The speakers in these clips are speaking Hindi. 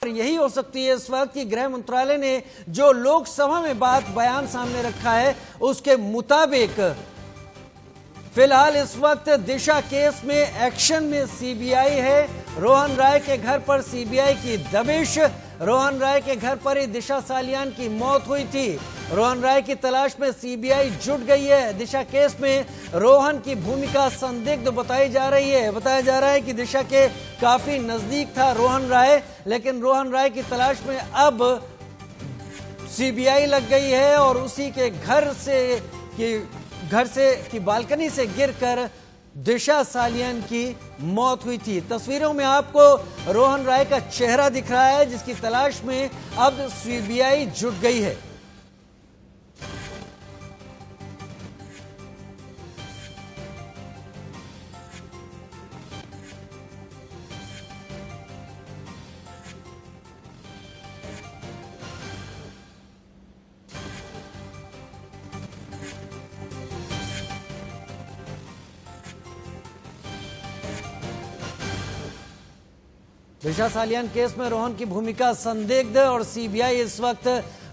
यही हो सकती है इस वक्त कि गृह मंत्रालय ने जो लोकसभा में बयान सामने रखा है उसके मुताबिक फिलहाल इस वक्त दिशा केस में एक्शन में सीबीआई है। रोहन राय के घर पर सीबीआई की दबिश। रोहन राय के घर पर ही दिशा सालियान की मौत हुई थी। रोहन राय की तलाश में सीबीआई जुट गई है। दिशा केस में रोहन की भूमिका संदिग्ध बताई जा रही है। बताया जा रहा है कि दिशा के काफी नजदीक था रोहन राय, लेकिन रोहन राय की तलाश में अब सीबीआई लग गई है और उसी के घर से की बालकनी से गिरकर दिशा सालियान की मौत हुई थी। तस्वीरों में आपको रोहन राय का चेहरा दिख रहा है जिसकी तलाश में अब सीबीआई जुट गई है। दिशा सालियान केस में रोहन की भूमिका संदिग्ध और सीबीआई इस वक्त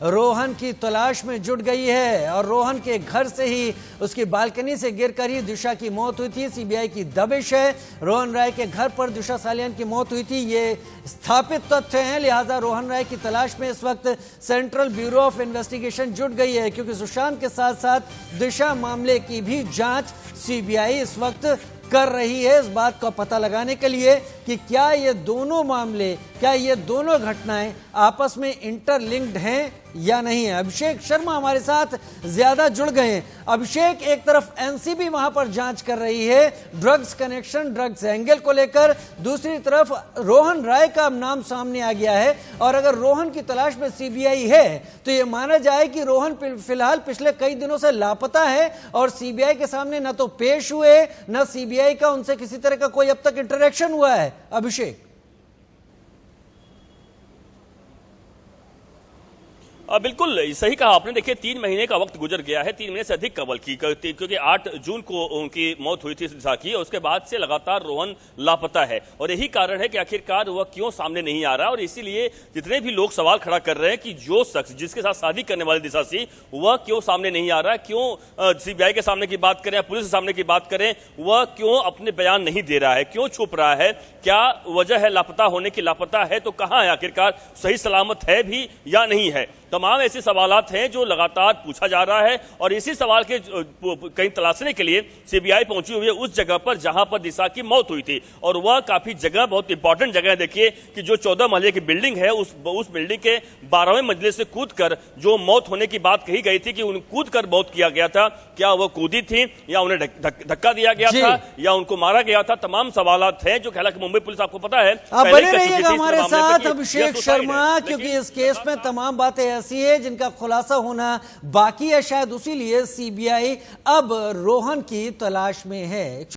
रोहन की तलाश में जुट गई है और रोहन के घर से ही उसकी बालकनी से गिरकर ही दिशा की मौत हुई थी। सीबीआई की दबिश है। रोहन राय के घर पर दिशा सालियान की मौत हुई थी, ये स्थापित तथ्य हैं। लिहाजा रोहन राय की तलाश में इस वक्त सेंट्रल ब्यूरो ऑफ इन्वेस्टिगेशन जुट गई है, क्योंकि सुशांत के साथ साथ दिशा मामले की भी जांच सीबीआई इस वक्त कर रही है, इस बात का पता लगाने के लिए कि क्या ये दोनों मामले, क्या ये दोनों घटनाएं आपस में इंटरलिंक्ड हैं या नहीं है। अभिषेक शर्मा हमारे साथ ज्यादा जुड़ गए हैं। अभिषेक, एक तरफ एनसीबी वहां पर जांच कर रही है ड्रग्स कनेक्शन, ड्रग्स एंगल को लेकर, दूसरी तरफ रोहन राय का नाम सामने आ गया है और अगर रोहन की तलाश में सीबीआई है तो यह माना जाए कि रोहन फिलहाल पिछले कई दिनों से लापता है और सीबीआई के सामने न तो पेश हुए, न सीबीआई का उनसे किसी तरह का कोई अब तक इंटरेक्शन हुआ है। अभिषेक, बिल्कुल सही कहा आपने। देखिए 3 महीने का वक्त गुजर गया है, 3 महीने से अधिक कबल की, क्योंकि 8 जून को उनकी मौत हुई थी दिशा की और उसके बाद से लगातार रोहन लापता है और यही कारण है कि आखिरकार वह क्यों सामने नहीं आ रहा। और इसीलिए जितने भी लोग सवाल खड़ा कर रहे हैं कि जो शख्स जिसके साथ शादी करने वाली दिशा सी, वह क्यों सामने नहीं आ रहा है, क्यों सीबीआई के सामने की बात करें या पुलिस के सामने की बात करें, वह क्यों अपने बयान नहीं दे रहा है, क्यों छुप रहा है, क्या वजह है लापता होने की? लापता है तो कहां है, आखिरकार सही सलामत है भी या नहीं है? तमाम ऐसे सवालात हैं जो लगातार पूछा जा रहा है और इसी सवाल के कहीं तलाशने के लिए सीबीआई पहुंची हुई है उस जगह पर जहां पर दिशा की मौत हुई थी। और वह काफी जगह, बहुत इंपॉर्टेंट जगह है। देखिए कि जो 14 मंजिले की बिल्डिंग है, उस बिल्डिंग के 12वें मंजिले से कूदकर जो मौत होने की बात कही गई थी कि उन कूदकर मौत किया गया था, क्या वह कूदी थी या उन्हें धक्का दिया गया था या उनको मारा गया था? तमाम सवालात हैं जो हालांकि मुंबई पुलिस, आपको पता है, आप बने रहिएगा हमारे साथ अभिषेक शर्मा, क्योंकि इस केस में तमाम बातें ऐसी है जिनका खुलासा होना बाकी है। शायद उसी लिए सीबीआई अब रोहन की तलाश में है।